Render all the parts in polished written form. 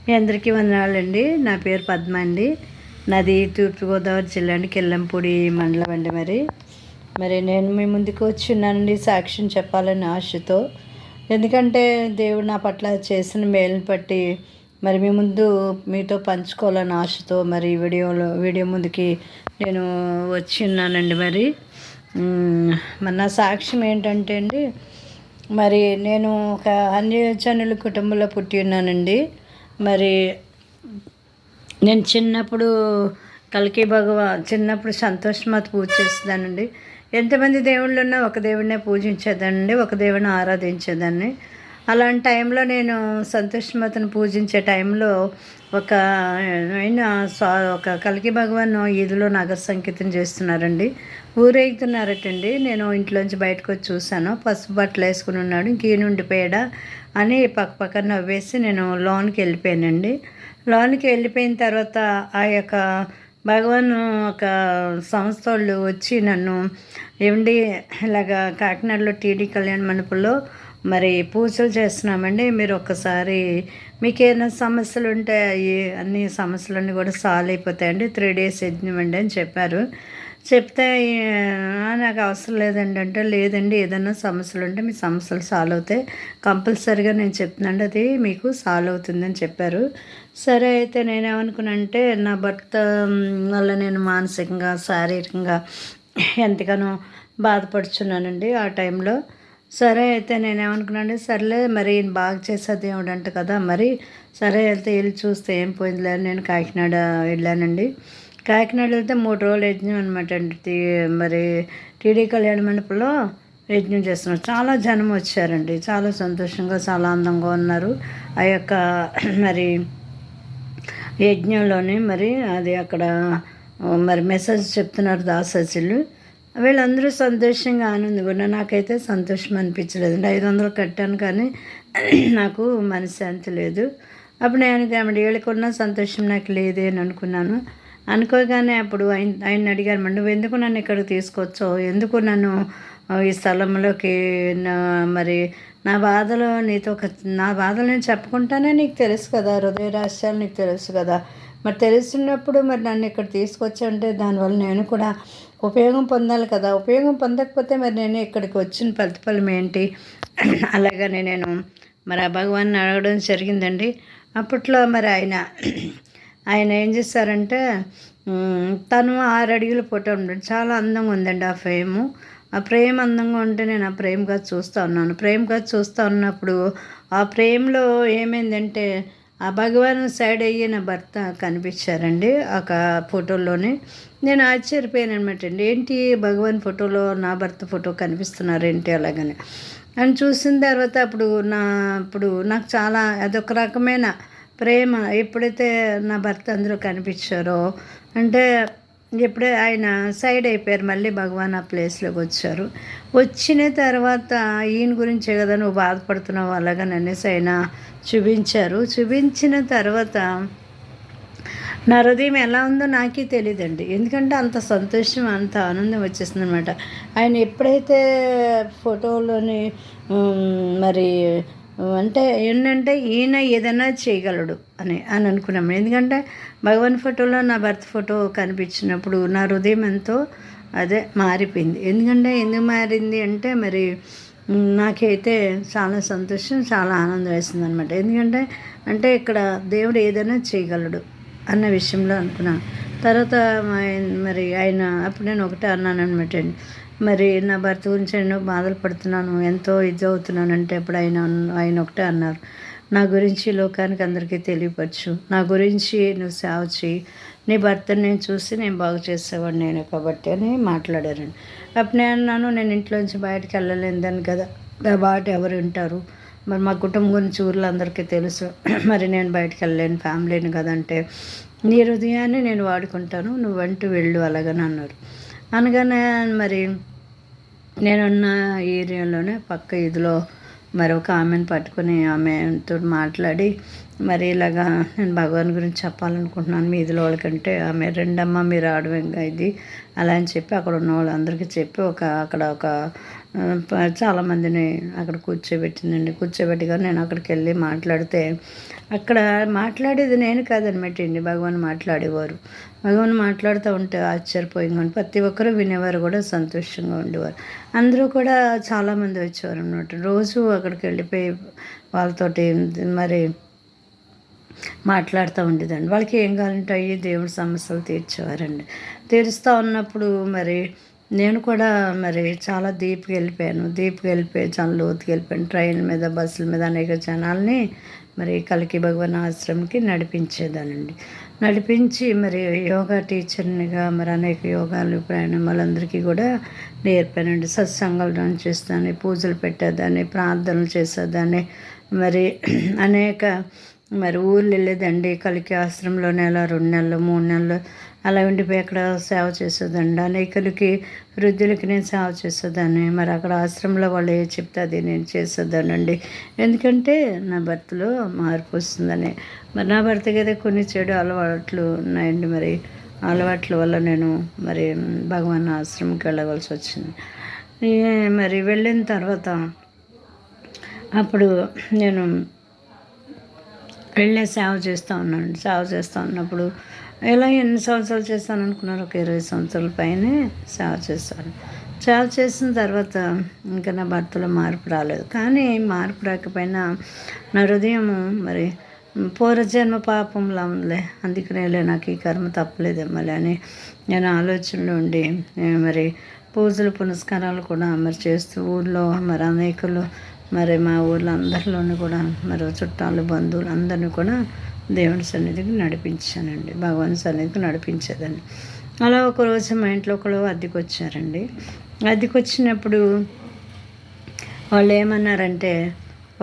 మీ అందరికీ వందనాలండి. నా పేరు పద్మ అండి. నాది తూర్పుగోదావరి జిల్లా అండి, కిల్లంపూడి మండలం అండి. మరి నేను మీ ముందుకు వచ్చున్నానండి సాక్ష్యం చెప్పాలని ఆశతో. ఎందుకంటే దేవుడు నా పట్ల చేసిన మేలుని బట్టి మరి మీ ముందు మీతో పంచుకోవాలని ఆశతో మరి వీడియో ముందుకి నేను వచ్చి ఉన్నానండి. మరి నా సాక్ష్యం ఏంటంటే అండి, మరి నేను ఒక అన్యజనుల కుటుంబంలో పుట్టి ఉన్నానండి. మరి నేను చిన్నప్పుడు చిన్నప్పుడు సంతోషమాత పూజ చేసేదానండి. ఎంతమంది దేవుళ్ళు ఉన్నా ఒక దేవుడినే పూజించేదానండి, ఒక దేవుడిని ఆరాధించేదాన్ని. అలాంటి టైంలో నేను సంతోషమాతను పూజించే టైంలో ఒక కల్కి భగవాన్ ఈదులో నగర సంకీర్తన చేస్తున్నారండి, ఊరేగుతున్నారటండి. నేను ఇంట్లోంచి బయటకు వచ్చి చూశాను. పసుపు బట్టలు వేసుకుని ఉన్నాడు. ఇంకేనుండిపోయాడా అని పక్క నవ్వేసి నేను లోనికి వెళ్ళిపోయానండి. లోనికి వెళ్ళిపోయిన తర్వాత ఆ యొక్క భగవాన్ ఒక సంస్థ వాళ్ళు వచ్చి నన్ను, ఏమండి ఇలాగా కాకినాడలో టీడీ కళ్యాణ మండపంలో మరి పూజలు చేస్తున్నామండి, మీరు ఒక్కసారి మీకు ఏమైనా సమస్యలు ఉంటే అన్ని సమస్యలన్నీ కూడా సాల్వ్ అయిపోతాయండి, 3 days యజ్ఞం అండి అని చెప్పారు. చెప్తే నాకు అవసరం లేదండి అంటే, లేదండి ఏదైనా సమస్యలు ఉంటే మీ సమస్యలు సాల్వ్ అవుతాయి, కంపల్సరీగా నేను చెప్తున్నాండి, అది మీకు సాల్వ్ అవుతుందని చెప్పారు. సరే అయితే నేనేమనుకున్నానంటే, నా భర్త వల్ల నేను మానసికంగా శారీరకంగా ఎంతగానో బాధపడుచున్నానండి ఆ టైంలో. సరే అయితే నేనేమనుకున్నానంటే, సర్లే మరి బాగా చేసే దేవుడు అంట కదా, మరి సరే వెళ్తే వెళ్ళి చూస్తే ఏం పోయిందిలే అని నేను కాకినాడ వెళ్ళానండి. కాకినాడ వెళ్తే 3 రోజులు యజ్ఞం అనమాట అండి. మరి టీడీ కళ్యాణ మండపంలో యజ్ఞం చేస్తున్నారు. చాలా జనం వచ్చారండి. చాలా సంతోషంగా, చాలా అందంగా ఉన్నారు. ఆ యొక్క మరి యజ్ఞంలోనే మరి అది అక్కడ మరి మెసేజ్ చెప్తున్నారు దాసశిలు. వీళ్ళందరూ సంతోషంగా ఆనందంగా ఉన్నారు. నాకైతే సంతోషం అనిపించలేదండి. 500 కట్టాను కానీ నాకు మనశ్శాంతి లేదు. అప్పుడు నేను వీళ్ళకున్న సంతోషం నాకు లేదే అని అనుకున్నాను. అనుకోగానే అప్పుడు ఆయన అడిగారు, నువ్వు ఎందుకు నన్ను ఇక్కడికి తీసుకొచ్చావు, ఎందుకు నన్ను ఈ స్థలంలోకి మరి నా బాధలు నేను చెప్పుకుంటానే, నీకు తెలుసు కదా, హృదయ రహస్యాలు నీకు తెలుసు కదా, మరి తెలుసున్నప్పుడు మరి నన్ను ఇక్కడ తీసుకొచ్చావంటే దానివల్ల నేను కూడా ఉపయోగం పొందాలి కదా, ఉపయోగం పొందకపోతే మరి నేను ఇక్కడికి వచ్చిన ప్రతిఫలం ఏంటి? అలాగనే నేను మరి ఆ భగవాన్ని అడగడం జరిగిందండి. అప్పట్లో మరి ఆయన ఏం చేశారంటే, తను 6 అడుగుల ఫోటో ఉండండి, చాలా అందంగా ఉందండి ఆ ఫ్రేము. ఆ ప్రేమ అందంగా ఉంటే నేను ఆ ప్రేమగా చూస్తూ ఉన్నాను. ప్రేమగా చూస్తూ ఉన్నప్పుడు ఆ ప్రేమలో ఏమైందంటే, ఆ భగవాన్ సైడ్ అయ్యి నా భర్త కనిపించారండి ఒక ఫోటోలోనే. నేను ఆశ్చర్యపోయాను అనమాట అండి, ఏంటి భగవాన్ ఫోటోలో నా భర్త ఫోటో కనిపిస్తున్నారేంటి అలాగని అని చూసిన తర్వాత అప్పుడు నాకు చాలా అదొక రకమైన ప్రేమ. ఎప్పుడైతే నా భర్త అందరూ కనిపించారో అంటే, ఎప్పుడే ఆయన సైడ్ అయిపోయారు, మళ్ళీ భగవాన్ ఆ ప్లేస్లోకి వచ్చారు. వచ్చిన తర్వాత ఈయన గురించే కదా నువ్వు బాధపడుతున్నావు అలాగని అనేసి ఆయన చూపించిన తర్వాత నా హృదయం ఎలా ఉందో నాకే తెలియదండి. ఎందుకంటే అంత సంతోషం, అంత ఆనందం వచ్చేసింది అనమాట. ఆయన ఎప్పుడైతే ఫోటోలోని మరి అంటే ఏంటంటే, ఈయన ఏదైనా చేయగలడు అని అనుకున్నాము. ఎందుకంటే భగవాన్ ఫోటోలో నా భర్త ఫోటో కనిపించినప్పుడు నా హృదయం ఎంతో మారిపోయింది. ఎందుకు మారింది అంటే, మరి నాకైతే చాలా సంతోషం, చాలా ఆనందం వేసింది అనమాట. ఎందుకంటే ఇక్కడ దేవుడు ఏదైనా చేయగలడు అన్న విషయంలో అనుకున్నాను. తర్వాత మరి అప్పుడు నేను ఒకటే అన్నాను అనమాట అండి, మరి నా భర్త గురించి ఎన్నో బాధలు పడుతున్నాను, ఎంతో ఇది అవుతున్నానంటే అప్పుడు ఆయన ఒకటే అన్నారు, నా గురించి లోకానికి అందరికీ తెలియపరచు, నా గురించి నువ్వు సేవ చేయి, నీ భర్తను నేను చూసి నేను బాగు చేసేవాడు నేను కాబట్టి అని మాట్లాడారండి. అప్పుడు నేను అన్నాను, నేను ఇంట్లోంచి బయటకు వెళ్ళలేదని కదా, నా బాట ఎవరు ఉంటారు, మరి మా కుటుంబం గురించి ఊర్లో అందరికీ తెలుసు, మరి నేను బయటకు వెళ్ళలేను, ఫ్యామిలీని కదంటే, నీ హృదయాన్ని నేను వాడుకుంటాను, నువ్వంటూ వెళ్ళు అలాగని అన్నారు. అనగానే మరి నేనున్న ఏరియాలోనే పక్క ఇదిలో మరొక ఆమెను పట్టుకుని ఆమెతో మాట్లాడి, మరి ఇలాగా నేను భగవాన్ గురించి చెప్పాలనుకుంటున్నాను మీదిలో వాళ్ళకంటే ఆమె రెండమ్మ మీరు ఆడవంగా ఇది అలా అని చెప్పి అక్కడ ఉన్న వాళ్ళందరికీ చెప్పి అక్కడ ఒక చాలామందిని అక్కడ కూర్చోబెట్టిందండి. కూర్చోబెట్టిగా నేను అక్కడికి వెళ్ళి మాట్లాడితే అక్కడ మాట్లాడేది నేను కాదనమాట అండి, భగవాన్ మాట్లాడేవారు. భగవాన్ మాట్లాడుతూ ఉంటే ఆశ్చర్యపోయింది. ప్రతి ఒక్కరూ వినేవారు కూడా సంతోషంగా ఉండేవారు. అందరూ కూడా చాలామంది వచ్చేవారు అనమాట. రోజు అక్కడికి వెళ్ళిపోయి వాళ్ళతోటి మరి మాట్లాడుతూ ఉండేదండి. వాళ్ళకి ఏం కావాలంటే అయ్యి దేవుడి సమస్యలు తీర్చేవారండి. తీరుస్తూ ఉన్నప్పుడు మరి నేను కూడా మరి చాలా డీప్గా వెళ్ళిపోయి చాలా లోతుకి వెళ్ళిపోయాను. ట్రైన్ మీద బస్సుల మీద అనేక జనాల్ని మరి కల్కి భగవాన్ ఆశ్రమంకి నడిపించేదానండి. నడిపించి మరి యోగా టీచర్నిగా మరి అనేక యోగాలు ప్రాణాయామాలందరికీ కూడా నేర్పానండి. సత్సంగాలు రన్ చేస్తాను, పూజలు పెట్టేదాన్ని, ప్రార్థనలు చేసేదాన్ని. మరి అనేక మరి ఊళ్ళు వెళ్ళేదండి. కలికి ఆశ్రమంలో నెల 2 నెలలు 3 నెలలు అలా ఉండిపోయి అక్కడ సేవ చేసేదండి. అనేకులకి వృద్ధులకి నేను సేవ చేసేదాన్ని. మరి అక్కడ ఆశ్రమంలో వాళ్ళు ఏ చెప్తే అది నేను చేసేదానండి. ఎందుకంటే నా భర్తలో మార్పు వస్తుందని. మరి నా భర్తకి అయితే కొన్ని చెడు అలవాట్లు ఉన్నాయండి. మరి అలవాట్ల వల్ల నేను మరి భగవాన్ ఆశ్రమంకి వెళ్ళవలసి వచ్చింది. మరి వెళ్ళిన తర్వాత అప్పుడు నేను వెళ్ళే సేవ చేస్తూ ఉన్నాను. సేవ చేస్తూ ఉన్నప్పుడు ఇలా ఎన్ని సంవత్సరాలు చేస్తాను అనుకున్నారు? ఒక 20 సంవత్సరాల పైనే సేవ చేస్తాను. సేవ చేసిన తర్వాత ఇంకా నా భర్తలో మార్పు రాలేదు. కానీ మార్పు రాకపోయినా నా హృదయము మరి పూర్వజన్మ పాపంలా ఉందిలే, అందుకనేలే నాకు ఈ కర్మ తప్పలేదేమోలే అని నేను ఆలోచనలో ఉండి మరి పూజలు పునస్కారాలు కూడా మరి చేస్తూ ఊళ్ళో మరి అనేకులు మరి మా ఊళ్ళో అందరిలోనూ కూడా మరి చుట్టాలు బంధువులు అందరినీ కూడా దేవుని సన్నిధికి నడిపించానండి. భగవాన్ సన్నిధికి నడిపించేదాన్ని. అలా ఒకరోజు మా ఇంట్లో ఒకళ్ళు అద్దెకి వచ్చారండి. అద్దెకి వచ్చినప్పుడు వాళ్ళు ఏమన్నారంటే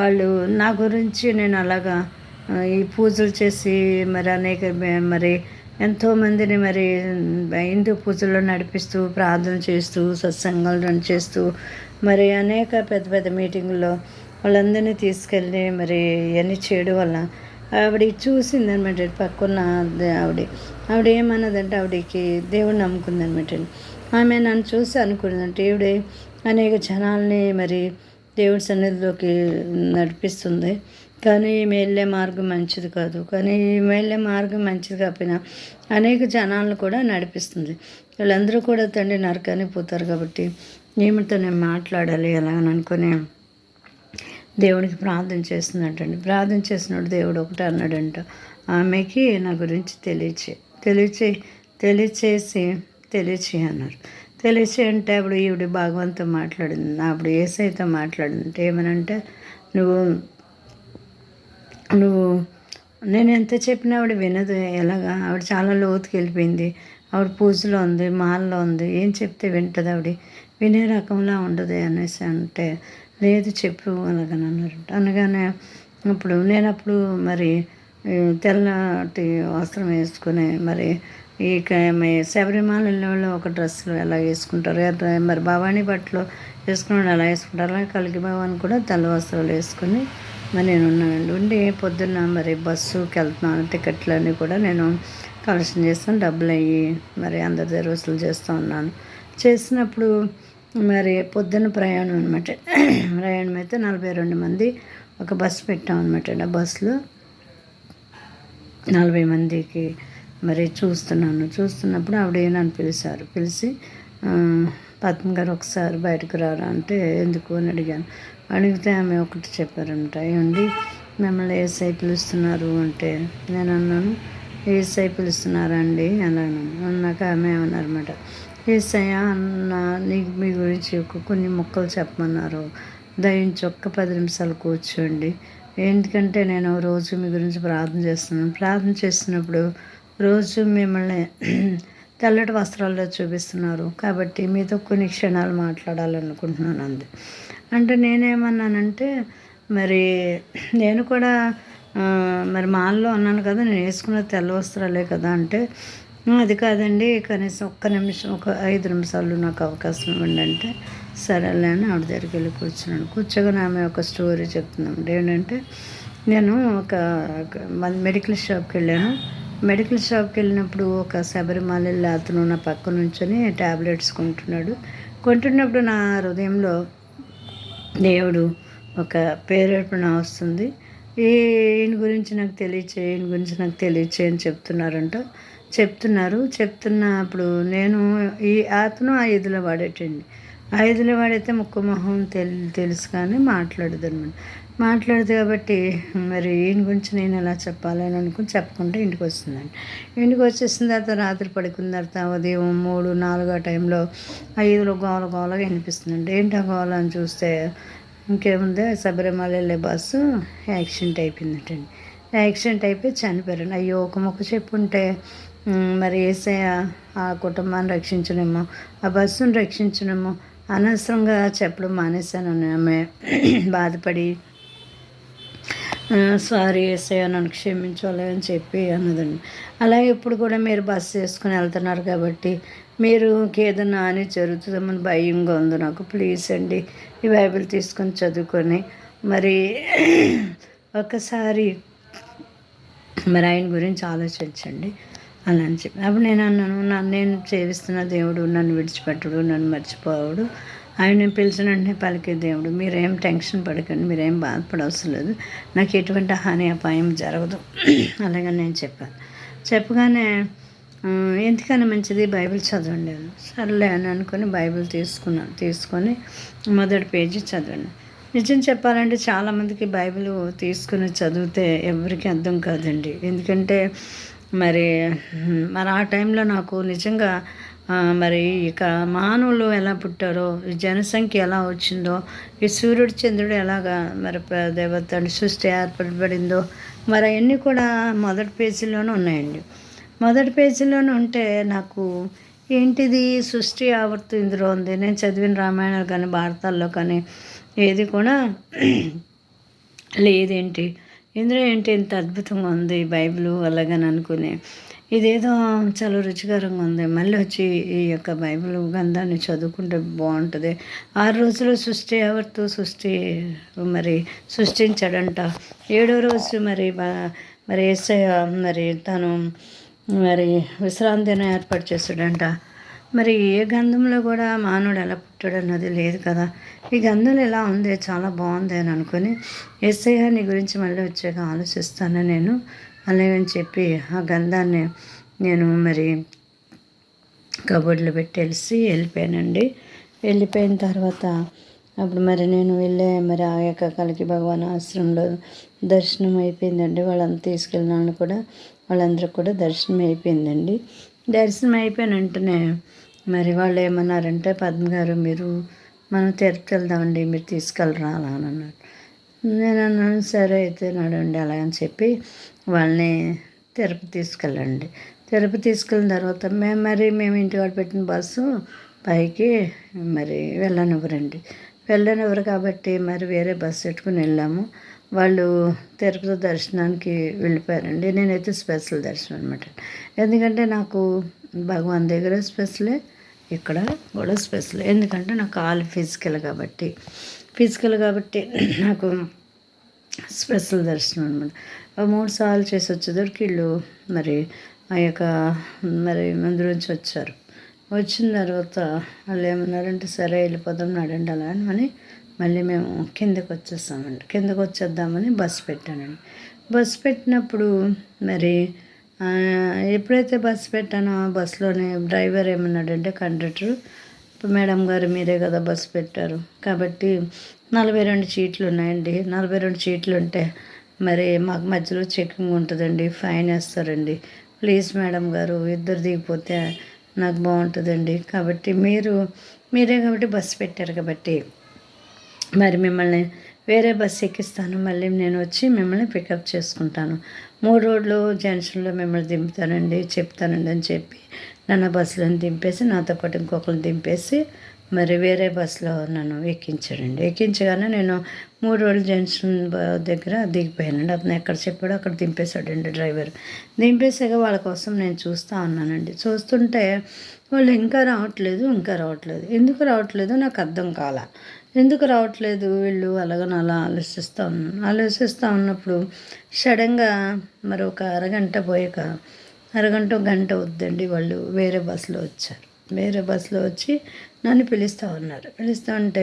వాళ్ళు నా గురించి నేను అలాగా ఈ పూజలు చేసి మరి అనేక మరి ఎంతోమందిని మరి హిందూ పూజల్లో నడిపిస్తూ ప్రార్థన చేస్తూ సత్సంగాలు రన్ చేస్తూ మరి అనేక పెద్ద పెద్ద మీటింగుల్లో వాళ్ళందరినీ తీసుకెళ్ళి మరి ఇవన్నీ చేయడం వల్ల ఆవిడ చూసిందనమాట. పక్కన ఆవిడ ఏమన్నదంటే ఆవిడకి దేవుడు నమ్ముకుందనమాట. ఆమె నన్ను చూసి అనుకున్నదంటే ఈవిడ అనేక జనాల్ని మరి దేవుడి సన్నిధిలోకి నడిపిస్తుంది. కానీ ఈమె వెళ్ళే మార్గం మంచిది కాదు. కానీ ఈమె వెళ్ళే మార్గం మంచిది కాకపోయినా అనేక జనాలను కూడా నడిపిస్తుంది. వీళ్ళందరూ కూడా తండ్రి నరకానికి పోతారు కాబట్టి ఈమెతో నేను మాట్లాడాలి అలా అని అనుకుని దేవుడికి ప్రార్థన చేస్తున్నట్టండి. ప్రార్థన చేసినప్పుడు దేవుడు ఒకటి అన్నాడంట, ఆమెకి నా గురించి తెలియచేసి అన్నారు. తెలియచే అంటే అప్పుడు ఈవిడ భగవంతుతో మాట్లాడింది, అప్పుడు యేసయ్యతో మాట్లాడింది. ఏమనంటే నువ్వు నేను ఎంత చెప్పినా ఆవిడ వినదు. ఎలాగా ఆవిడ చాలా లోతుకి వెళ్ళిపోయింది. ఆవిడ పూజలో ఉంది, మాల్లో ఉంది, ఏం చెప్తే వింటుంది, ఆవిడ వినే రకంలా ఉండదు అనేసి అంటే లేదు చెప్పు అలాగని అన్నారంట. అనగానే అప్పుడు మరి తెల్లటి వస్త్రం వేసుకుని మరి ఈ శబరిమల వెళ్ళేవాళ్ళు ఒక డ్రెస్సులు ఎలా వేసుకుంటారు, మరి భవానీ బట్టలు వేసుకుని ఎలా వేసుకుంటారు, అలాగే కలికి భవాని కూడా తెల్ల వస్త్రాలు వేసుకుని మరి నేను ఉన్నానండి. ఉండి పొద్దున్న మరి బస్సుకి వెళ్తున్నాను, టికెట్లన్నీ కూడా నేను కలెక్షన్ చేస్తాను, డబ్బులు అయ్యి మరి అందరి దగ్గర వసూలు చేస్తూ ఉన్నాను. చేసినప్పుడు మరి పొద్దున్న ప్రయాణం అనమాట. ప్రయాణం అయితే 42 మంది ఒక బస్సు పెట్టామన్నమాట. ఆ బస్సులో 40 మందికి మరి చూస్తున్నప్పుడు ఆవిడ నన్ను పిలిచి పద్మ గారు ఒకసారి బయటకు రారా అంటే ఎందుకు అని అడిగాను. అడిగితే ఆమె ఒకటి చెప్పారంట, ఏమండి మిమ్మల్ని ఏసై పిలుస్తున్నారు అంటే నేను అన్నాను ఏసై పిలుస్తున్నారా అండి అన్నాను. అన్నాక ఆమె ఏమన్నారన్నమాట, ఏసయ్య అన్న నీకు మీ గురించి కొన్ని ముక్కలు చెప్పమన్నారు, దయించి ఒక్క 10 నిమిషాలు కూర్చోండి, ఎందుకంటే నేను రోజు మీ గురించి ప్రార్థన చేస్తున్నప్పుడు రోజు మిమ్మల్ని తెల్లటి వస్త్రాల్లో చూపిస్తున్నారు కాబట్టి మీతో కొన్ని క్షణాలు మాట్లాడాలనుకుంటున్నాను అంది. అంటే నేనేమన్నానంటే మరి నేను కూడా మరి మాల్లో అన్నాను కదా, నేను వేసుకున్న తెల్ల వస్త్రాలే కదా అంటే అది కాదండి కనీసం ఒక్క నిమిషం ఒక 5 నిమిషాలు నాకు అవకాశం ఇవ్వండి అంటే సరేలే అని ఆవిడ దగ్గరికి వెళ్ళి కూర్చోగానే ఆమె ఒక స్టోరీ చెప్తున్నాం. ఏంటంటే నేను ఒక మెడికల్ షాప్కి వెళ్ళాను. మెడికల్ షాప్కి వెళ్ళినప్పుడు ఒక శబరిమల అతను నా పక్క నుంచొని ట్యాబ్లెట్స్ కొంటున్నప్పుడు నా హృదయంలో దేవుడు ఒక ప్రేరేపణ వస్తుంది. ఈయన గురించి నాకు తెలియచేయి, ఈయన గురించి నాకు తెలియచేయి అని చెప్తున్నప్పుడు నేను అతను 5లో వాడేటండి. 5లో వాడైతే ముక్కు మొహం తెలుసు కానీ మాట్లాడదు కాబట్టి మరి ఈయన గురించి నేను ఎలా చెప్పాలని అనుకుని చెప్పకుండా ఇంటికి వస్తుందండి. ఇంటికి వచ్చేసిన తర్వాత రాత్రి పడుకున్న తర్వాత ఉదయం 3, 4 ఆ టైంలో 5లో గోలగా వినిపిస్తుందండి. ఏంటి ఆ గోల అని చూస్తే ఇంకేముంది, శబరిమల వెళ్ళే బస్సు యాక్సిడెంట్ అయిపోయిందంటండి. యాక్సిడెంట్ అయిపోయి చనిపోయారండి. అయ్యో, ఒక మొక్క చెప్పుంటే మరి యేసయ్య ఆ కుటుంబాన్ని రక్షించడేమో, ఆ బస్సును రక్షించడేమో. అనవసరంగా చెప్పడం మానేశాను. ఆమె బాధపడి సారీ యేసయ్య నన్ను క్షమించాలి అని చెప్పి అన్నదండి. అలాగే ఇప్పుడు కూడా మీరు బస్సు చేసుకుని వెళ్తున్నారు కాబట్టి మీరు ఏదైనా అని జరుగుతుందేమని భయంగా ఉంది నాకు. ప్లీజ్ అండి, ఈ బైబిల్ తీసుకొని చదువుకొని మరి ఒకసారి మరి ఆయన గురించి ఆలోచించండి అని చెప్పి అప్పుడు నేను అన్నాను, నేను సేవిస్తున్న దేవుడు నన్ను విడిచిపెట్టడు, నన్ను మర్చిపోవడు, ఆయన పిలిచిన వెంటనే పలికే దేవుడు. మీరేం టెన్షన్ పడకండి, మీరేం బాధపడవసరం లేదు, నాకు ఎటువంటి హాని అపాయం జరగదు అలాగని నేను చెప్పగానే ఎందుకని మంచిది బైబిల్ చదవండి. సర్లే అని అనుకుని బైబిల్ తీసుకొని మొదటి పేజీ చదవండి. నిజం చెప్పాలంటే చాలామందికి బైబిల్ తీసుకుని చదివితే ఎవరికి అర్థం కాదండి. ఎందుకంటే మరి ఆ టైంలో నాకు నిజంగా మరి ఇక మానవులు ఎలా పుట్టారో, ఈ జనసంఖ్య ఎలా వచ్చిందో, ఈ సూర్యుడు చంద్రుడు ఎలాగా మరి దేవత సృష్టి ఏర్పడబడిందో మరి అవన్నీ కూడా మొదటి పేజీలోనే ఉన్నాయండి. మొదటి పేజీలోనే ఉంటే నాకు ఏంటిది సృష్టి ఆవర్తు ఇందులో ఉంది. నేను చదివిన రామాయణాలు కానీ భారతాల్లో కానీ ఏది కూడా లేదేంటి, ఇందులో ఏంటి ఇంత అద్భుతంగా ఉంది బైబిల్ అలాగని అనుకునే, ఇదేదో చాలా రుచికరంగా ఉంది. మళ్ళీ వచ్చి ఈ యొక్క బైబిల్ గ్రంథాన్ని చదువుకుంటే బాగుంటుంది. 6 రోజులు సృష్టి మరి సృష్టించాడంట. 7వ రోజు మరి యేసయ్య మరి తను మరి విశ్రాంతిని ఏర్పాటు చేస్తాడంట. మరి ఏ గంధంలో కూడా మానవుడు ఎలా పుట్టాడు అన్నది లేదు కదా. ఈ గంధంలో ఎలా ఉంది, చాలా బాగుంది అని అనుకుని యేసయ్య నీ గురించి మళ్ళీ వచ్చాక ఆలోచిస్తాను నేను అలాగని చెప్పి ఆ గంధాన్ని నేను మరి కబోర్డ్లో పెట్టి వెళ్ళిపోయానండి. వెళ్ళిపోయిన తర్వాత అప్పుడు మరి నేను మరి ఆ యొక్క కలికి భగవాన్ ఆశ్రమంలో దర్శనం అయిపోయిందండి. వాళ్ళంతా తీసుకెళ్ళిన కూడా వాళ్ళందరూ కూడా దర్శనం అయిపోయిందండి. దర్శనం అయిపోయిన వెంటనే మరి వాళ్ళు ఏమన్నారంటే, పద్మ గారు మనం తిరుపతి వెళ్దామండి, మీరు తీసుకెళ్ళరా అని అన్నారు. నేను అన్నాను సరే అయితే నడండి అలాగని చెప్పి వాళ్ళని తిరుపతి తీసుకెళ్ళిన తర్వాత మేము ఇంటికాడ పెట్టిన బస్సు పైకి మరి వెళ్ళనివ్వరు కాబట్టి మరి వేరే బస్సు పెట్టుకుని వెళ్ళాము. వాళ్ళు తిరుపతి దర్శనానికి వెళ్ళిపోయారండి. నేనైతే స్పెషల్ దర్శనం అనమాట. ఎందుకంటే నాకు భగవాన్ దగ్గర స్పెషలే, ఇక్కడ కూడా స్పెషల్. ఎందుకంటే నాకు ఆల్ ఫిజికల్ కాబట్టి నాకు స్పెషల్ దర్శనం అనమాట. 3 సార్లు చేసి వచ్చేసరికి వీళ్ళు మరి ఆ యొక్క మరి మందిరంచి వచ్చారు. వచ్చిన తర్వాత వాళ్ళు ఏమన్నారంటే సరే వెళ్ళిపోదాం నడండి అలా అని మళ్ళీ మేము కిందకు వచ్చేద్దామని బస్సు పెట్టానండి. బస్సు పెట్టినప్పుడు మరి ఎప్పుడైతే బస్సు పెట్టానో బస్సులోనే డ్రైవర్ ఏమన్నాడంటే కండక్టర్, మేడం గారు మీరే కదా బస్సు పెట్టారు కాబట్టి 42 సీట్లు ఉన్నాయండి. 42 సీట్లు ఉంటే మరి మాకు మధ్యలో చెకింగ్ ఉంటుందండి, ఫైన్ వేస్తారండి. ప్లీజ్ మేడం గారు ఇద్దరు దిగిపోతే నాకు బాగుంటుందండి. కాబట్టి మీరే కాబట్టి బస్సు పెట్టారు కాబట్టి మరి మిమ్మల్ని వేరే బస్సు ఎక్కిస్తాను, మళ్ళీ నేను వచ్చి మిమ్మల్ని పికప్ చేసుకుంటాను. 3 రోడ్లు జంక్షన్లో మిమ్మల్ని దింపుతానండి చెప్తానండి అని చెప్పి నన్ను బస్సులను దింపేసి నాతో పాటు ఇంకొకరిని దింపేసి మరి వేరే బస్సులో నన్ను ఎక్కించగానే నేను 3 రోడ్ల జంక్షన్ దగ్గర దిగిపోయానండి. అతను ఎక్కడ చెప్పాడో అక్కడ దింపేశాడండి డ్రైవర్. దింపేసాక వాళ్ళ కోసం నేను చూస్తూ ఉన్నానండి. చూస్తుంటే వాళ్ళు ఇంకా రావట్లేదు. ఎందుకు రావట్లేదు నాకు అర్థం కాల. ఎందుకు రావట్లేదు వీళ్ళు అలాగని అలా ఆలోచిస్తూ ఉన్నప్పుడు సడన్గా మరి ఒక అరగంట పోయాక అరగంట గంట వద్దండి వాళ్ళు వేరే బస్సులో వచ్చారు. వేరే బస్సులో వచ్చి నన్ను పిలుస్తూ ఉన్నారు. పిలుస్తూ ఉంటే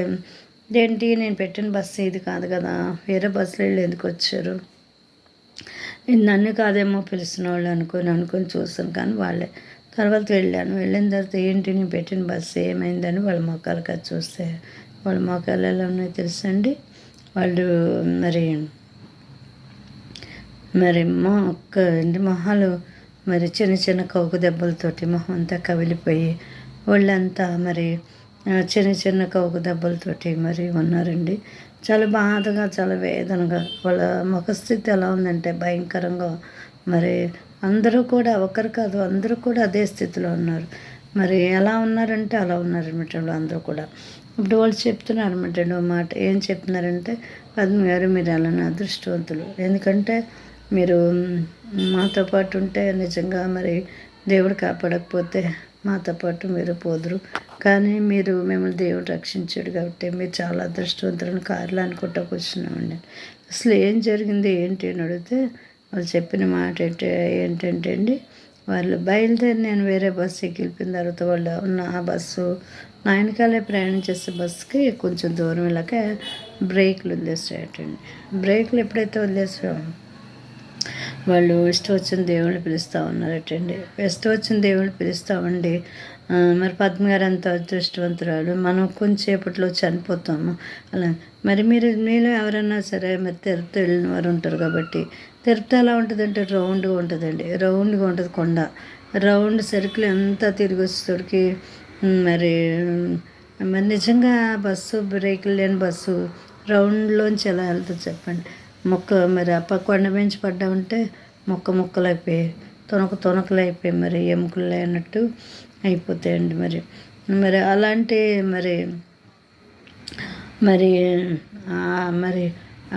ఏంటి నేను పెట్టిన బస్సు ఇది కాదు కదా, వేరే బస్సులో వీళ్ళు ఎందుకు వచ్చారు, నేను నన్ను కాదేమో పిలుస్తున్న వాళ్ళు అనుకొని చూస్తాను. కానీ వాళ్ళే. తర్వాత వెళ్ళిన తర్వాత ఏంటి నేను పెట్టిన బస్సు ఏమైందని వాళ్ళ మొక్కలు కదా చూస్తే వాళ్ళ మొక్కలు ఎలా ఉన్నాయో తెలుసండి. వాళ్ళు మరి మొహాలు మరి చిన్న చిన్న కౌకు దెబ్బలతోటి మొహం అంతా కవిలిపోయి వాళ్ళంతా మరి చిన్న చిన్న కౌకు దెబ్బలతోటి మరి ఉన్నారండి. చాలా బాధగా చాలా వేదనగా వాళ్ళ ముఖస్థితి ఎలా ఉందంటే భయంకరంగా. మరి అందరూ కూడా ఒకరు కాదు అందరూ కూడా అదే స్థితిలో ఉన్నారు. మరి ఎలా ఉన్నారంటే అలా ఉన్నారనమాట వాళ్ళు అందరూ కూడా. ఇప్పుడు వాళ్ళు చెప్తున్నారు అనమాట మాట ఏం చెప్తున్నారంటే, పద్మ గారు మీరు అలానే అదృష్టవంతులు, ఎందుకంటే మీరు మాతో పాటు ఉంటే నిజంగా మరి దేవుడు కాపాడకపోతే మాతో పాటు మీరు పోదురు, కానీ మీరు మిమ్మల్ని దేవుడు రక్షించాడు కాబట్టి మీరు చాలా అదృష్టవంతులను కార్లు అనుకుంటా కూర్చున్నామండి. అసలు ఏం జరిగింది ఏంటి అని అడిగితే వాళ్ళు చెప్పిన మాట ఏంటంటే అండి, వాళ్ళు బయలుదేరి నేను వేరే బస్సు ఎక్కిలిపిన తర్వాత వాళ్ళు ఉన్న ఆ బస్సు నా వెనకాలే ప్రయాణం చేసే బస్సుకి కొంచెం దూరం వెళ్ళాక బ్రేకులు వదిలేసాయటండి. బ్రేకులు ఎప్పుడైతే వదిలేసామో వాళ్ళు ఇష్టం వచ్చిన దేవుళ్ళు పిలుస్తూ ఉన్నారటండి. ఇష్టం వచ్చిన దేవుళ్ళు పిలుస్తామండి. మరి పద్మ గారు అంత అదృష్టవంతురాలు, మనం కొంచెంసేపట్లో చనిపోతాము అలా. మరి మీలో ఎవరైనా సరే మరి తిరుపతి వెళ్ళిన వారు ఉంటారు కాబట్టి, తిరుపతి ఎలా ఉంటుందంటే రౌండ్గా ఉంటుందండి. రౌండ్గా ఉంటుంది కొండ. రౌండ్ సర్కిల్ అంతా తిరిగి వచ్చేసరికి మరి మరి నిజంగా బస్సు బ్రేకులు లేని బస్సు రౌండ్లోంచి ఎలా వెళ్తుంది చెప్పండి. మరి కొండ పెంచి పడ్డా ఉంటే ముక్కలు అయిపోయాయి, తొనకలు అయిపోయి మరి ఎముకలు అయినట్టు అయిపోతాయండి. మరి అలాంటి మరి మరి మరి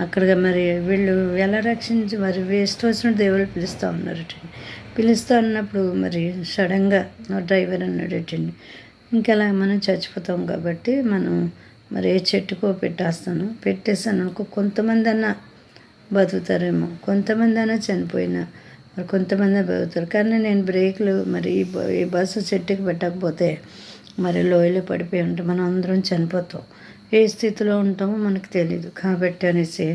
అక్కడ మరి వీళ్ళు ఎలా రక్షించి మరి వేస్ట్ వచ్చిన దేవుళ్ళు పిలుస్తూ ఉన్నారటండి. పిలుస్తూ ఉన్నప్పుడు మరి సడన్గా డ్రైవర్ అన్నాడటండి, ఇంకెలా మనం చచ్చిపోతాం కాబట్టి మనం మరి ఏ చెట్టుకో పెట్టేసాను అనుకో, కొంతమంది అన్నా బతుకుతారేమో, కొంతమంది అయినా చనిపోయినా మరి కొంతమంది బతుకుతారు. కానీ నేను బ్రేకులు మరి ఈ బస్సు చెట్టుకి పెట్టకపోతే మరి లోయలో పడిపోయి ఉంటే మనం అందరం చనిపోతాం. ఏ స్థితిలో ఉంటామో మనకు తెలీదు కాబట్టి అనేసి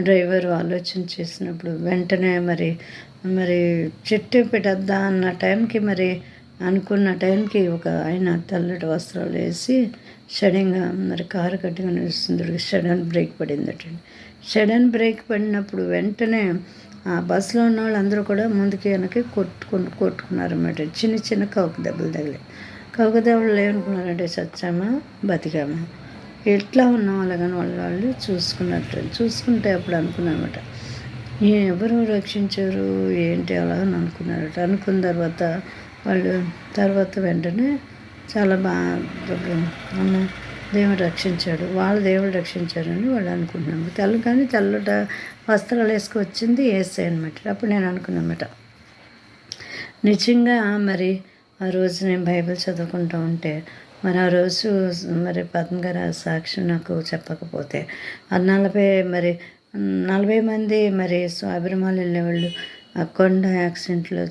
డ్రైవర్ ఆలోచన చేసినప్పుడు వెంటనే మరి చెట్టు పెట్టద్దా అన్న టైంకి మరి అనుకున్న టైంకి ఒక ఆయన తెల్లటి వస్త్రాలు వేసి సడన్గా మరి కారు కట్టుకుని వస్తుంది. సడన్ బ్రేక్ పడిందటండి. సడన్ బ్రేక్ పడినప్పుడు వెంటనే ఆ బస్సులో ఉన్న వాళ్ళందరూ కూడా ముందుకి వెనక్కి కొట్టుకున్నారన్నమాట. చిన్న కౌకు దెబ్బలు తగిలాయి. కౌకు దెబ్బలు ఏమనుకున్నారంటే చచ్చామా బతికామా ఎట్లా ఉన్నాం అలాగని వాళ్ళు చూసుకుంటే అప్పుడు అనుకున్నారన్నమాట, ఎవరు రక్షించారు ఏంటి అలా అని అనుకున్నారట. అనుకున్న తర్వాత వెంటనే చాలా బాగా దేవుడు రక్షించాడు, దేవుడు రక్షించారని వాళ్ళు అనుకుంటున్నాము. కానీ తెల్లట వస్త్రాలు వేసుకొచ్చింది ఏసై అనమాట. అప్పుడు నేను అనుకున్నమాట, నిజంగా మరి ఆ రోజు నేను బైబిల్ చదువుకుంటూ ఉంటే మరి ఆ రోజు మరి పద్మ గారు ఆ సాక్షి నాకు చెప్పకపోతే ఆ 40 మంది మరి శబరిమల వెళ్ళేవాళ్ళు ఆ కొండ యాక్సిడెంట్లో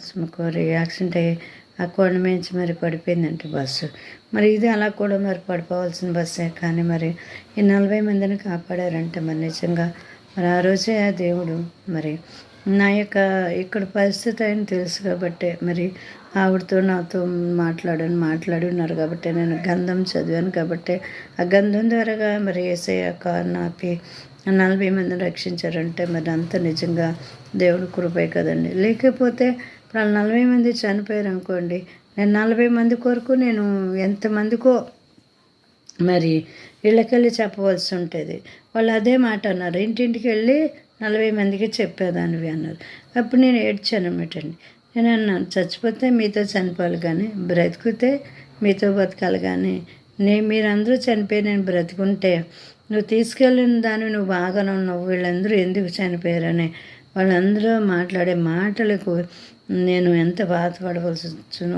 యాక్సిడెంట్ అయ్యి ఆ కొండ మించి మరి పడిపోయిందంటే బస్సు. మరి ఇది అలా కూడా మరి పడిపోవాల్సిన బస్సే, కానీ మరి ఈ 40 మందిని కాపాడారంటే మరి నిజంగా మరి ఆ రోజే ఆ దేవుడు మరి నా యొక్క ఇక్కడ పరిస్థితి ఆయన తెలుసు కాబట్టి మరి ఆవిడతో నాతో మాట్లాడి ఉన్నారు కాబట్టి నేను గంధం చదివాను కాబట్టి ఆ గంధం ద్వారాగా మరి యేసయ్య కారుని ఆపి 40 మందిని రక్షించారంటే మరి అంత నిజంగా దేవుడు కృపే కదండి. లేకపోతే ఇప్పుడు 40 మంది చనిపోయారు అనుకోండి, నేను 40 మంది కొరకు నేను ఎంతమందికో మరి ఇళ్ళకెళ్ళి చెప్పవలసి ఉంటుంది. వాళ్ళు అదే మాట అన్నారు, ఇంటింటికి వెళ్ళి 40 మందికి చెప్పేదానివి అన్నారు. అప్పుడు నేను ఏడ్చాను అన్నమాటండి. నేను అన్నాను, చచ్చిపోతే మీతో చనిపోవాలి కానీ బ్రతికితే మీతో బతకాలి కానీ మీరందరూ చనిపోయి నేను బ్రతికుంటే నువ్వు తీసుకెళ్ళిన దాన్ని నువ్వు బాగానే ఉన్నావు, వీళ్ళందరూ ఎందుకు చనిపోయారని వాళ్ళందరూ మాట్లాడే మాటలకు నేను ఎంత బాధపడవలసి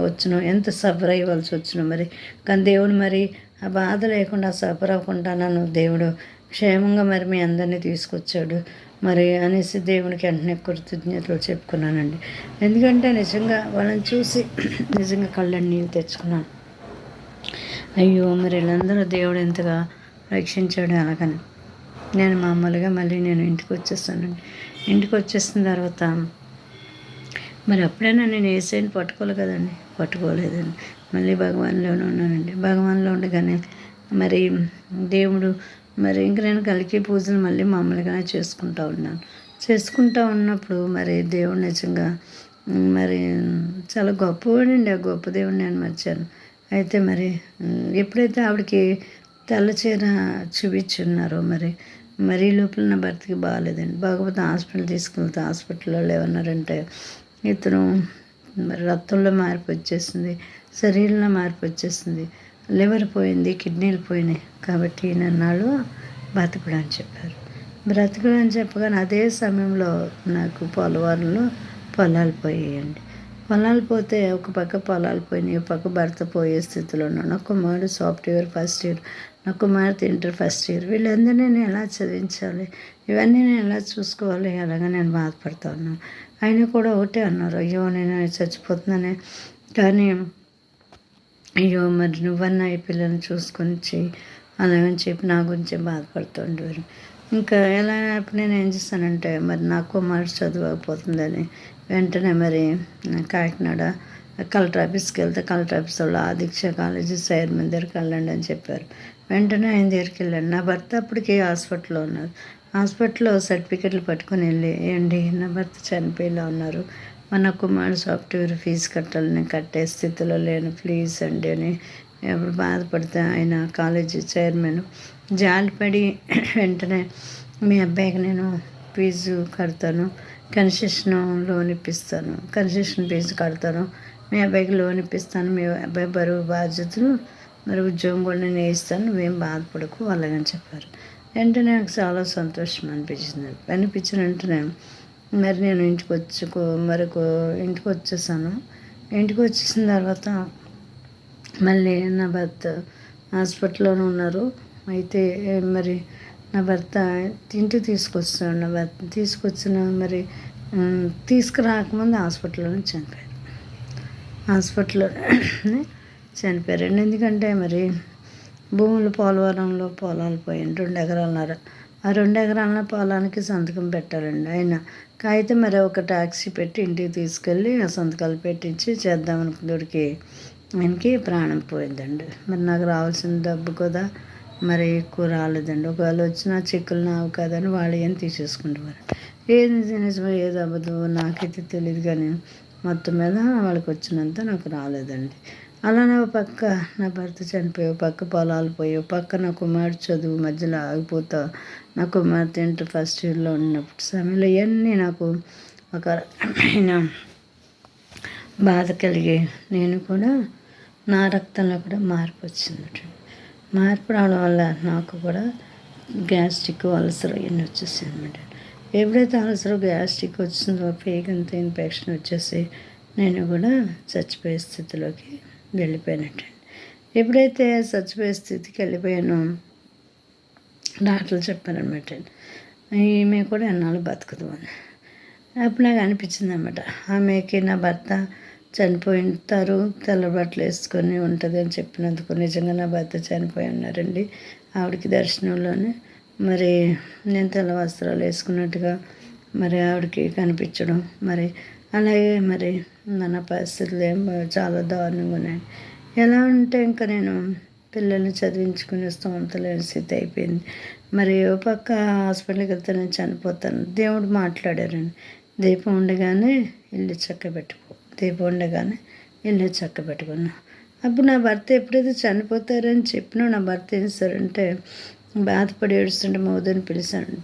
వచ్చునో ఎంత సఫర్ అయ్యవలసి వచ్చునో మరి. కానీ దేవుడు మరి ఆ బాధ లేకుండా సఫర్ అవ్వకుండా నన్ను దేవుడు క్షేమంగా మరి మీ అందరినీ తీసుకొచ్చాడు మరి అనేసి దేవునికి వెంటనే కృతజ్ఞతలు చెప్పుకున్నానండి. ఎందుకంటే నిజంగా వాళ్ళని చూసి నిజంగా కళ్ళని నీళ్ళు తెచ్చుకున్నాను. అయ్యో మరి వీళ్ళందరూ దేవుడు ఎంతగా రక్షించాడు అలాగని. నేను మామూలుగా మళ్ళీ నేను ఇంటికి వచ్చేస్తానండి. ఇంటికి వచ్చేసిన తర్వాత మరి అప్పుడైనా నేను ఏసైని పట్టుకోవాలి కదండి, పట్టుకోలేదండి. మళ్ళీ భగవాన్లోనే ఉన్నానండి. భగవాన్లో ఉండగానే మరి దేవుడు మరి ఇంక నేను కలికి పూజలు మళ్ళీ మామూలుగానే చేసుకుంటూ ఉన్నాను. చేసుకుంటూ ఉన్నప్పుడు మరి దేవుడు నిజంగా మరి చాలా గొప్పవాడండి. ఆ గొప్ప దేవుడిని నేను మర్చాను. అయితే మరి ఎప్పుడైతే ఆవిడకి తెల్ల చీర చూపించున్నారో మరి లోపల నా భర్తకి బాగాలేదండి. బాగోపోతే హాస్పిటల్ తీసుకెళ్తే హాస్పిటల్లో ఏమన్నారంటే ఇతను మరి రక్తంలో మార్పు వచ్చేసింది, శరీరంలో మార్పు వచ్చేసింది, లివర్ పోయింది, కిడ్నీలు పోయినాయి, కాబట్టి నన్నాళ్ళు బతకడు అని చెప్పారు. బ్రతకడు అని చెప్పగానే అదే సమయంలో నాకు పోలవరంలో పొలాలు పోయాయండి. పొలాలు పోతే ఒక పక్క పొలాలు పోయినాయి, ఒక పక్క భర్త పోయే స్థితిలో ఉన్నాను. నా కుమారుడు సాఫ్ట్వేర్ ఫస్ట్ ఇయర్, నా కుమార్తె ఇంటర్ ఫస్ట్ ఇయర్. వీళ్ళందరినీ నేను ఎలా చదివించాలి, ఇవన్నీ నేను ఎలా చూసుకోవాలి, అలాగా నేను బాధపడుతూ ఉన్నాను. ఆయన కూడా ఒకటే అన్నారు, అయ్యో నేను చచ్చిపోతున్నానే, కానీ అయ్యో మరి నువ్వన్నా ఈ పిల్లల్ని చూసుకొని చెయ్యి అలాగని చెప్పి నా గురించి బాధపడుతూ ఉండేవారు. ఇంకా ఎలా అప్పుడు నేను ఏం చేస్తానంటే మరి నా కుమారుడు చదవకపోతుందని వెంటనే మరి కాకినాడ కలెక్టర్ ఆఫీస్కి వెళ్తే కలెక్టర్ ఆఫీస్ వాళ్ళు ఆదిక్ష కాలేజీ చైర్మన్ దగ్గరికి వెళ్ళండి అని చెప్పారు. వెంటనే ఆయన దగ్గరికి వెళ్ళండి. నా భర్త అప్పటికి హాస్పిటల్లో ఉన్నారు. హాస్పిటల్లో సర్టిఫికెట్లు పట్టుకొని వెళ్ళి ఏంటి నా భర్త చనిపోయేలా ఉన్నారు, మన కుమారుడు సాఫ్ట్వేర్ ఫీజు కట్టాలి, నేను కట్టే స్థితిలో లేను, ప్లీజ్ అండి అని ఎప్పుడు బాధపడితే ఆయన కాలేజీ చైర్మన్ జాలిపడి వెంటనే మీ అబ్బాయికి నేను ఫీజు కడతాను, కన్సెషన్ లోన్ ఇప్పిస్తాను, కన్సెషన్ ఫీజు కడతాను, మీ అబ్బాయికి లోన్ ఇప్పిస్తాను, మీ అబ్బాయి బరువు బాధ్యతలు మరి ఉద్యోగం కూడా నేను వేయిస్తాను, నువ్వేం బాధపడకు అలాగని చెప్పారు. వెంటనే నాకు చాలా సంతోషం అనిపించిన వెంటనే మరి నేను ఇంటికి వచ్చేసాను. ఇంటికి వచ్చేసిన తర్వాత మళ్ళీ నా భర్త హాస్పిటల్లోనే ఉన్నారు. అయితే మరి నా భర్త ఇంటికి తీసుకొచ్చాడు. నా భర్త తీసుకొచ్చిన మరి తీసుకురాకముందు హాస్పిటల్లోనే చనిపోయారు. హాస్పిటల్లోనే చనిపోయారండి. ఎందుకంటే మరి భూములు పోలవరంలో పొలాలు పోయాయి 2 ఎకరాలన్నర. ఆ 2 ఎకరాల పొలానికి సంతకం పెట్టాలండి. ఆయన కాగితం మరి ఒక ట్యాక్సీ పెట్టి ఇంటికి తీసుకెళ్ళి ఆ సంతకాలు పెట్టించి చేద్దాం అనుకున్నోడికి ఆయనకి ప్రాణం పోయిందండి. మరి నాకు రావాల్సిన డబ్బు కదా మరి ఎక్కువ రాలేదండి. ఒకవేళ వచ్చిన చెక్కులు నావు కదని వాళ్ళు ఏం తీసేసుకుంటారు. ఏది నిజమో ఏది అబద్ధమో నాకైతే తెలియదు, కానీ మొత్తం మీద వాళ్ళకి వచ్చినంత నాకు రాలేదండి. అలానే ఒక పక్క నా భర్త చనిపోయి, ఒక పక్క పొలాలు పోయి, ఒక పక్క నా కుమారుడు చదువు మధ్యలో ఆగిపోతా, నా కుమార్తె ఇంటర్ ఫస్ట్ ఇయర్లో ఉన్నప్పుడు సమయంలో ఇవన్నీ నాకు ఒక రకమైన బాధ కలిగి నేను కూడా నా రక్తంలో కూడా మార్పు వచ్చింది. మార్పు రావడం వల్ల నాకు కూడా గ్యాస్ట్రిక్ అల్సర్ ఇవన్నీ వచ్చేసాయి అనమాట. ఎప్పుడైతే అల్సర్ గ్యాస్ట్రిక్ వచ్చిందో పేగంత ఇన్ఫెక్షన్ వచ్చేసి నేను కూడా చచ్చిపోయే స్థితిలోకి వెళ్ళిపోయినట్టండి. ఎప్పుడైతే చచ్చిపోయే స్థితికి వెళ్ళిపోయానో డాక్టర్లు చెప్పారనమాట, ఈమె కూడా ఎన్నాళ్ళు బతకదు అని. అప్పుడు నాకు అనిపించింది అనమాట, ఆమెకి నా భర్త చనిపోయింటారు, తెల్ల బట్టలు వేసుకొని ఉంటుంది అని చెప్పినందుకు నిజంగా నా భర్త చనిపోయి ఉన్నారండి. ఆవిడకి దర్శనంలోనే మరి నేను తెల్ల వస్త్రాలు వేసుకున్నట్టుగా మరి ఆవిడకి కనిపించడం, మరి అలాగే మరి నా పరిస్థితులు చాలా దారుణంగా ఉన్నాయి. ఎలా ఉంటే ఇంకా నేను పిల్లల్ని చదివించుకునే స్తోమత లేని స్థితి అయిపోయింది. మరి ఓ పక్క హాస్పిటల్కి వెళ్తే నేను చనిపోతాను. దేవుడు మాట్లాడారండి, దీపం ఉండగానే ఇల్లు చక్కబెట్టుకో, దీపం ఉండగానే ఇల్లు చక్కబెట్టుకున్నా. అప్పుడు నా భర్త ఎప్పుడైతే చనిపోతారని చెప్పినా నా భర్త ఏం చేశారంటే బాధపడి ఏడుస్తుంటే మోదని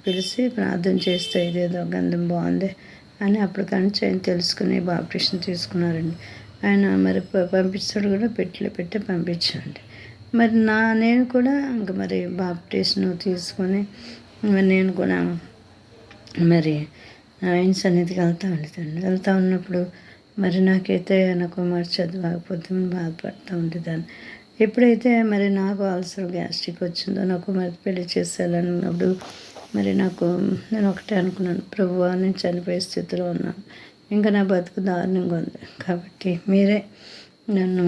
పిలిచి ప్రార్థన చేస్తే ఇదేదో గంధం బాగుంది అని అప్పుడు కానీ ఆయన తెలుసుకుని బాప్టిషన్ తీసుకున్నారండి. ఆయన మరి పంపిస్తాడు కూడా పెట్టి పంపించండి. మరి నేను కూడా ఇంక మరి బాప్టిషన్ తీసుకొని మరి నేను కూడా మరి ఆయన సన్నిధికి వెళ్తూ ఉన్నప్పుడు మరి నాకైతే నా కుమారు చదువుకపోతే బాధపడుతూ ఉండేదాన్ని. ఎప్పుడైతే మరి నాకు అల్సర్ గ్యాస్ట్రిక్ వచ్చిందో నాకు మరి పెళ్లి చేసేయాలన్నప్పుడు మరి నేను ఒకటే అనుకున్నాను, ప్రభువా నేను చనిపోయే స్థితిలో ఉన్నాను, ఇంకా నా బతుకు దారుణంగా ఉంది, కాబట్టి మీరే నన్ను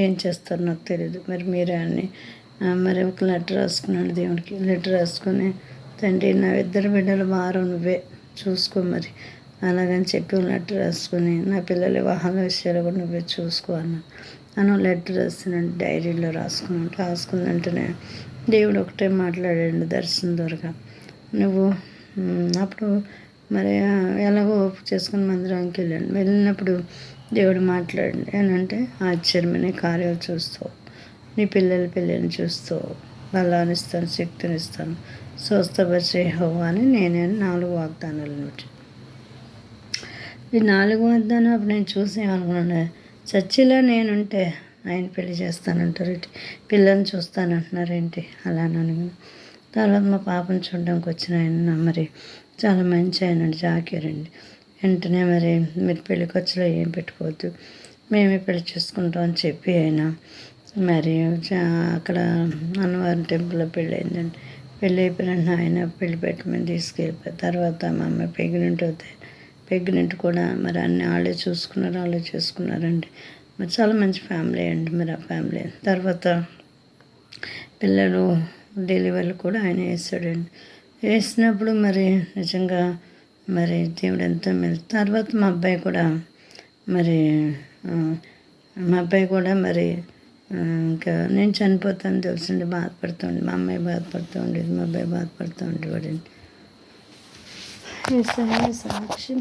ఏం చేస్తారో నాకు తెలియదు, మరి మీరే అని మరి ఒక లెటర్ రాసుకున్నాను దేవుడికి. లెటర్ రాసుకొని, తండ్రి నా ఇద్దరు బిడ్డల భారం నువ్వే చూసుకో మరి అలాగని చెప్పి లెటర్ రాసుకొని, నా పిల్లల వివాహాల విషయాలు కూడా నువ్వే చూసుకో అన్నాను. లెటర్ రాస్తున్నాను, డైరీలో రాసుకున్న వెంటనే దేవుడు ఒకటే మాట్లాడాడు దర్శనం ద్వారా. నువ్వు అప్పుడు మరి ఎలాగో ఓపిక చేసుకుని మందిరానికి వెళ్ళినప్పుడు దేవుడు మాట్లాడండి ఏనంటే, ఆశ్చర్యమైన కార్యాలు చూస్తావు, నీ పిల్లల్ని చూస్తావు, బలాన్ని ఇస్తాను, శక్తిని ఇస్తాను, స్వస్థపరిచే యెహోవా అని నేనే 4 వాగ్దానాలు నోటి. ఈ 4 వాగ్దానం అప్పుడు నేను చూసేమనుకున్నాను, చర్చిలో నేనుంటే ఆయన పెళ్లి చేస్తానంటారు ఏంటి, పిల్లల్ని చూస్తానంటున్నారు ఏంటి అలా అని. తర్వాత మా పాపను చూడడానికి వచ్చిన ఆయన మరి చాలా మంచి ఆయన జాకీరండి. వెంటనే మరి మీరు పెళ్లి ఖర్చులో ఏం పెట్టుకోవద్దు, మేమే పెళ్లి చేసుకుంటాం అని చెప్పి ఆయన మరి అక్కడ అన్నవరం టెంపుల్లో పెళ్ళి అయిందండి. పెళ్ళి అయిపోయిన ఆయన పెళ్లి పెట్టమని తీసుకెళ్ళిపోయి తర్వాత మా అమ్మాయి ప్రెగ్నెంట్ కూడా మరి అన్ని వాళ్ళే చేసుకున్నారండి. మరి చాలా మంచి ఫ్యామిలీ అండి మరి ఆ ఫ్యామిలీ. తర్వాత పిల్లలు డెలివరీ కూడా ఆయన వేసాడండి. వేసినప్పుడు మరి నిజంగా మరి దేవుడు ఎంతో మేలు. తర్వాత మా అబ్బాయి కూడా మరి ఇంకా నేను చనిపోతాను తెలిసిండి బాధపడుతుండే, మా అమ్మాయి బాధపడుతూ ఉండేది, మా అబ్బాయి బాధపడుతూ ఉండేవాడండి. సాక్షి